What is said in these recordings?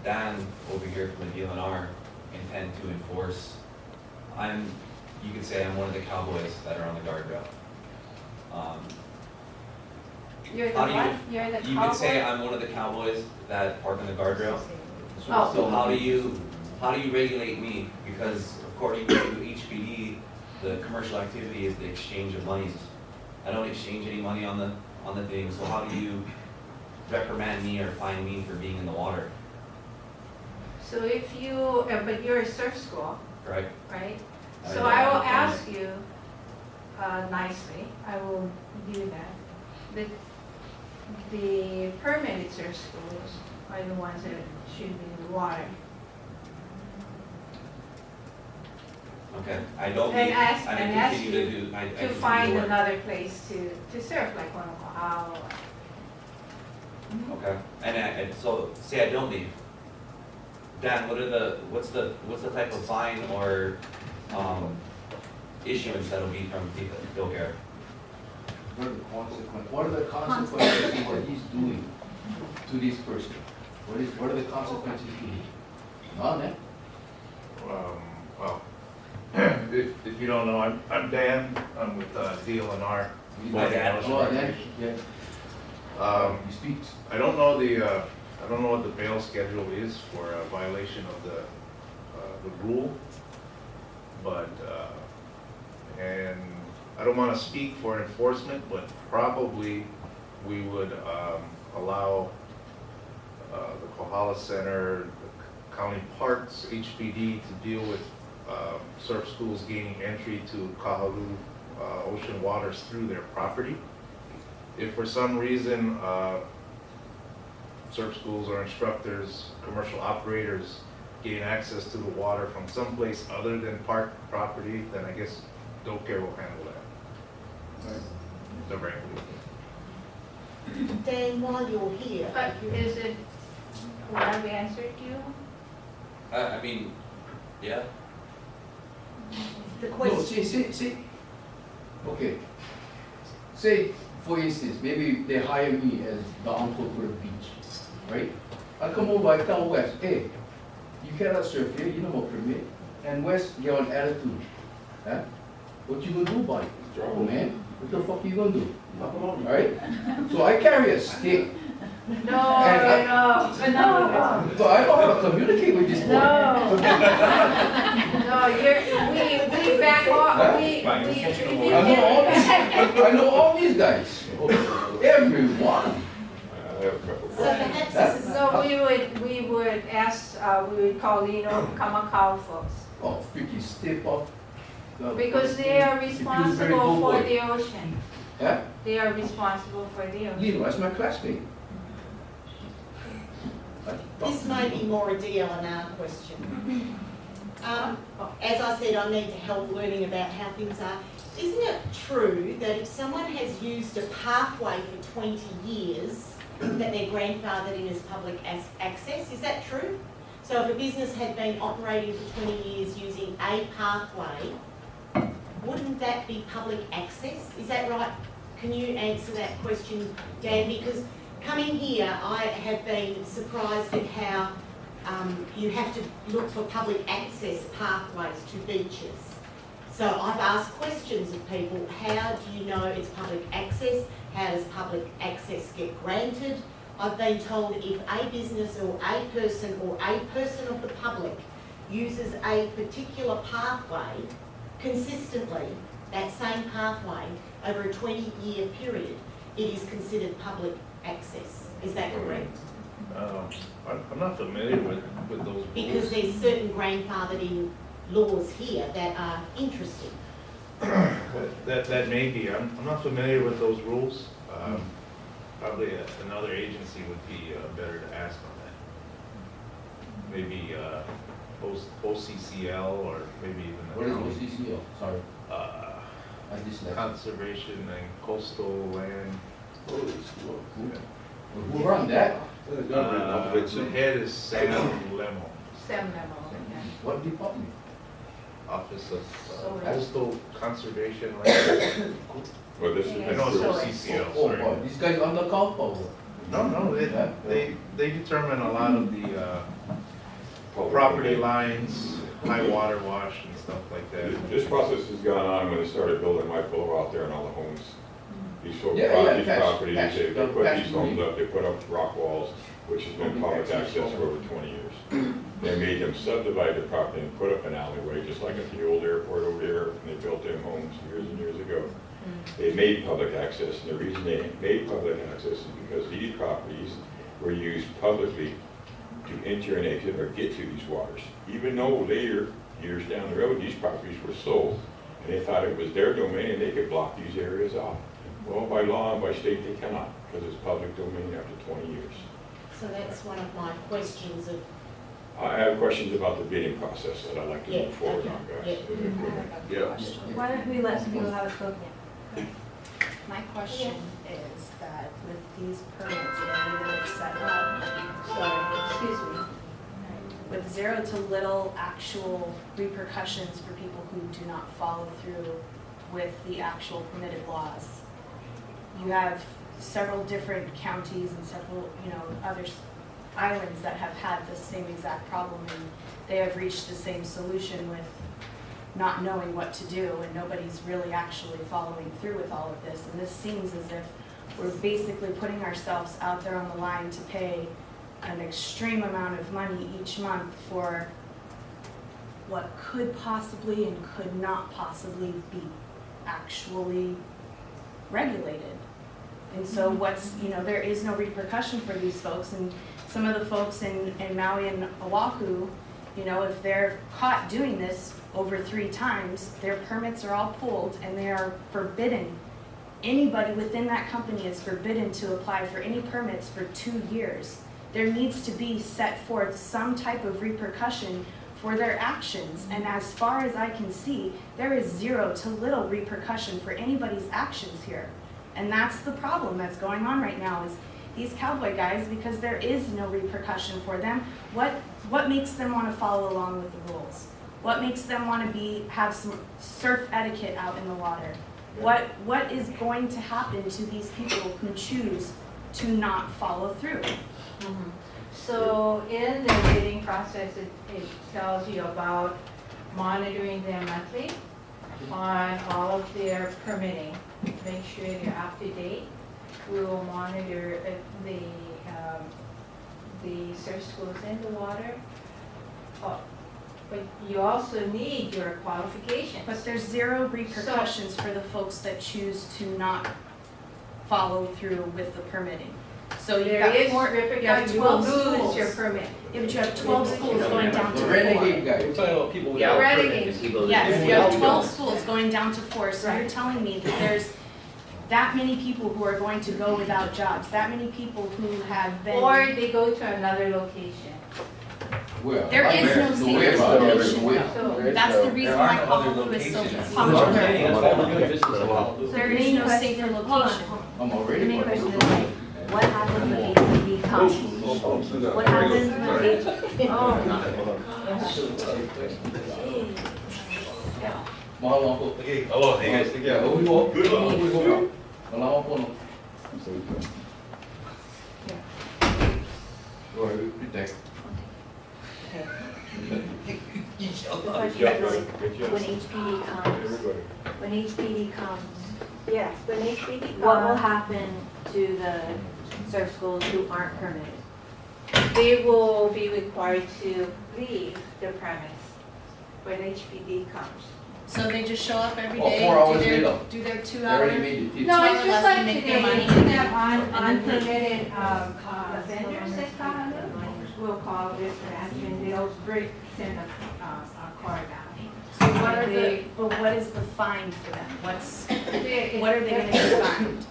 Dan over here from the DLNR intend to enforce. You could say I'm one of the cowboys that are on the guardrail. You're the How do you- what? You're the You could say cowboy? I'm one of the cowboys that park on the guardrail. Oh. So how do you regulate me? Because according to HPD, the commercial activity is the exchange of monies. I don't exchange any money on the thing, so how do you reprimand me or fine me for being in the water, So if you, but you're a surf school, right? right? I So don't I will have ask you nicely, I will do that. The permitted surf schools are the ones that should be in the water. Okay, I don't And need, ask- I and ask continue to you do, I To continue to find work. another place to surf, like one of Kohala. Okay, and so, say I don't leave. Dan, what's the type of fine or, issuance that'll be from Bill Garrett? What are the consequences of what he's doing to this person? What are the consequences to him? None, eh? Well, if you don't know, I'm Dan, I'm with DLNR. Hi, Dan. Oh, then, yeah, he speaks. I don't know what the bail schedule is for a violation of the rule, but, and I don't want to speak for enforcement, but probably we would allow the Kohala Center, the county parks, HPD to deal with surf schools gaining entry to Kahalu'u ocean waters through their property. If for some reason surf schools or instructors, commercial operators gain access to the water from someplace other than park property, then I guess DoCare will handle that. Directly. Dan, while you're here, But is it, what I've answered you? I mean, yeah, the No, question, say, okay. Say, for instance, maybe they hire me as the uncle for the beach, right? I come over, I tell Wes, hey, you cannot surf here, you don't have a permit. And Wes get on attitude, huh? What you gonna do about it? Oh man, what the fuck you gonna do? Alright? So I carry a stick, No, no. so I don't have to communicate with this boy. No. No, we back off, I know all these guys, everyone. so perhaps this is, So we would ask, we would call, Kamakau folks, Oh, freaking step up. because they are Very responsible good for boy. the ocean. Yeah, They are responsible for the ocean. Lino, that's my classmate. this may be more a DLNR question. As I said, I need help learning about how things are. Isn't it true that if someone has used a pathway for 20 years, that they're grandfathered in as public access? Is that true? So if a business had been operating for 20 years using a pathway, wouldn't that be public access? Is that right? Can you answer that question, Dan? Because coming here, I have been surprised at how you have to look for public access pathways to beaches. So I've asked questions of people, how do you know it's public access? How does public access get granted? I've been told if a business or a person of the public uses a particular pathway consistently, that same pathway, over a 20-year period, it is considered public access. Is that correct? I'm not familiar with those rules. Because there's certain grandfathered in laws here that are interesting. That may be. I'm not familiar with those rules. Probably another agency would be better to ask on that. Maybe OCCL or maybe even the What county. is OCCO? Sorry, I just left. Conservation and Coastal Land. Who run that? The head is Sam Lemo, Sam memo, yeah. What department? Office of So- Coastal Conservation Land. Well, this is. Yeah. I know it's So- OCCL, Oh, sorry. boy, these guys undercover. No, they determine a lot of the property lines, high water wash and stuff like that. This process has gone on when they started building my pillow out there in all the homes. These folks Yeah, bought yeah, these patch- properties, patch- they the put patch these homes unit. up, they put up rock walls, which has been public Patch access for over 20 years. They made them subdivide the property and put up an alleyway, just like at the old airport over there, and they built them homes years and years ago. They made public access, and the reason they made public access is because these properties were used publicly to enter and exit or get to these waters. Even though later, years down the road, these properties were sold, and they thought it was their domain and they could block these areas off. Well, by law and by state, they cannot, because it's public domain after 20 years. So that's one of my questions of, I have questions about the bidding process that I'd like to Yeah, move forward okay, on, guys. yeah. if we could. Yeah. Why don't we let some people have a spoken? My question is that with these permits and the way that it's set up, Sorry, excuse me. with zero to little actual repercussions for people who do not follow through with the actual permitted laws. You have several different counties and several, other islands that have had the same exact problem, and they have reached the same solution with not knowing what to do, and nobody's really actually following through with all of this. And this seems as if we're basically putting ourselves out there on the line to pay an extreme amount of money each month for what could possibly and could not possibly be actually regulated. And so there is no repercussion for these folks, and some of the folks in Maui and Oahu, if they're caught doing this over 3 times, their permits are all pulled and they are forbidden. Anybody within that company is forbidden to apply for any permits for 2 years. There needs to be set forth some type of repercussion for their actions, and as far as I can see, there is zero to little repercussion for anybody's actions here. And that's the problem that's going on right now, is these cowboy guys, because there is no repercussion for them, what makes them want to follow along with the rules? What makes them want to have some surf etiquette out in the water? What is going to happen to these people who choose to not follow through? So in the bidding process, it tells you about monitoring them monthly on all of their permitting. Make sure they're up to date. We will monitor the surf schools in the water. But you also need your qualifications. But there's zero repercussions for the folks that choose to not follow through with the permitting. So you've There got is you have repercussions, you will 12 lose schools. your permit. Yeah, but you have 12 schools going down to The 4. renegade guy. We're talking about people Yeah, without renegade. permits, people that. Yes, you Yeah. have 12 schools going down to 4, so you're Right. telling me that there's that many people who are going to go without jobs, that many people who have been. Or they go to another location. Well, There is no way safe about it. location. Way. So That's the reason why Kahalu'u is so popular. That's why we're doing business in Kahalu'u. There is no safer location. I'm The already. main question is like, what happens when HPV comes? What happens when Mahalo ako. Aloha, you guys Yeah, together. we go. Good luck. We go. Mahalo ako no. Go ahead, repeat that. the question is really, Good job. when HPV comes, Everybody. when HPV comes, yes, when HPD what will happen to the surf schools who aren't permitted? they will be required to leave the premise when HPD comes. So they just show up every Oh, day, 4 hours do their later. 2 They already hours. made it. No, it's More or just less like to make today, their money. we have And then unpermitted vendors at Kahalu'u. We'll call this branch and they'll send a car down. So what is the fine for them? What are they gonna be fined?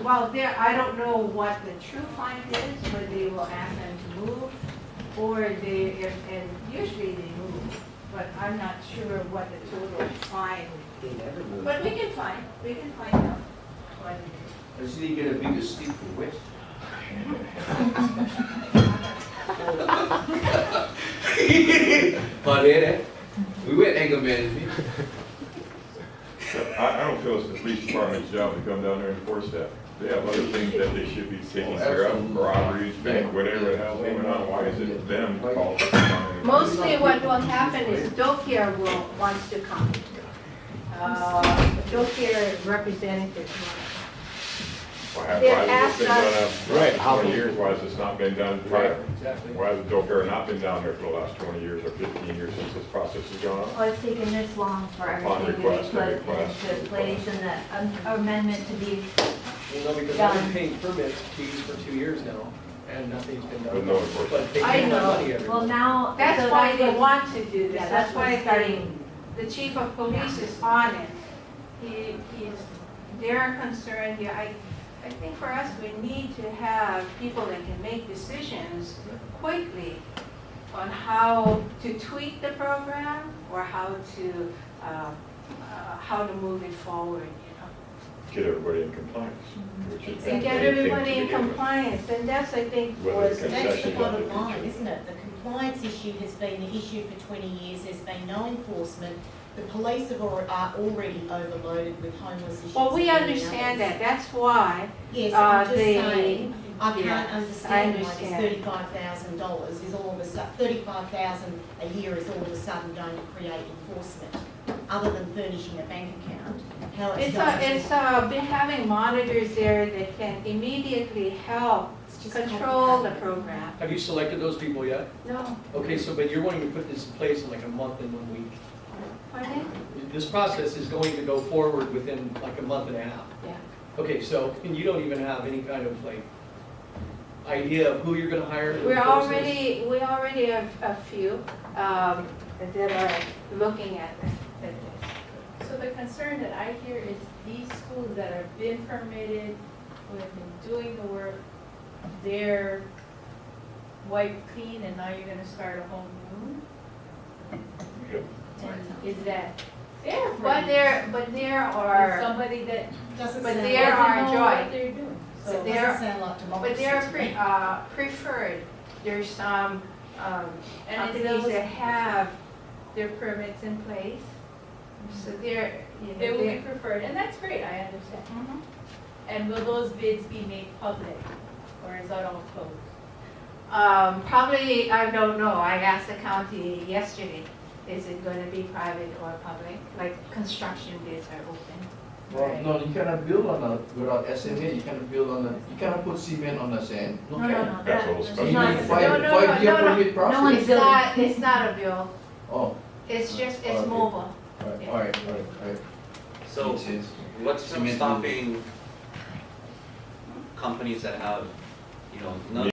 Well, I don't know what the true fine is, but they will ask them to move, or and usually they move, but I'm not sure what the total fine would be. But we can find out what it is. Does he get a bigger stick for West? But yeah, we went anger management. I don't feel it's the police department's job to come down there and enforce that. They have other things that they should be taking care of, robberies, whatever the hell's going on, why is it them called? Mostly what will happen is Dokir wants to come. Dokir representatives Why has They this been asked done us- up Right, for how- 20 years, why has this not been done prior? Exactly. Why has the Docker not been down there for the last 20 years or 15 years since this process has gone on? Oh, it's taken this long for Upon everything to be request, put request, into place and the amendment to be, Well, no, because I've been paying permit fees for 2 years now, and nothing's been done. With no enforcement. But they I take my know. money every well, month. now. That's so why they what- want to do this, Yeah, that's why what's starting. the chief of police is on it. They're concerned, yeah, I think for us, we need to have people that can make decisions quickly on how to tweak the program or how to move it forward, you know. Get everybody in compliance, which is the And main get thing everybody to in begin with. compliance, and that's, I think, Whether was, the That's the concessions on bottom the line, future. isn't it? The compliance issue has been the issue for 20 years, there's been no enforcement. The police are already overloaded with homeless issues. well, we and many understand others. that, that's why, Yes, I'm just the- saying, I yeah, can't I understand why this understand. $35,000 is all of a sudden, 35,000 a year is all of a sudden going to create enforcement, other than furnishing a bank account. How it's been having monitors there that can immediately help just control the complicated. program. Have you selected those people yet? No, Okay, so, but you're wanting to put this in place in like a month and 1 week. pardon? This process is going to go forward within like a month and a half. Yeah. Okay, so, and you don't even have any kind of like idea of who you're gonna hire? to We enforce this? already have a few that are looking at this. So the concern that I hear is these schools that have been permitted, who have been doing the work, they're wiped clean and now you're gonna start a whole new? Yep. And is that fair for But you? there With are, somebody that Doesn't but sound there like- are doesn't know what joy. they're doing? But So it there- doesn't sound like but democracy they're to me. preferred. There's some And companies it's those, that have their permits in place. So they're, you they know, will be they're. preferred, and that's great, I understand. Mhm. And will those bids be made public, or is that all closed? Probably, I don't know, I asked the county yesterday, is it gonna be private or public? Like construction bids are open. Well, no, you cannot build on a, without SMA, you cannot build on a, you cannot put cement on the sand. No, no, no, That's that- all You special. need not- five-year no, no, permit process. one's building. it's not a bill, Oh, it's just, it's Okay. mobile. all right, all right. So what's from Cement. stopping companies that have, you know, none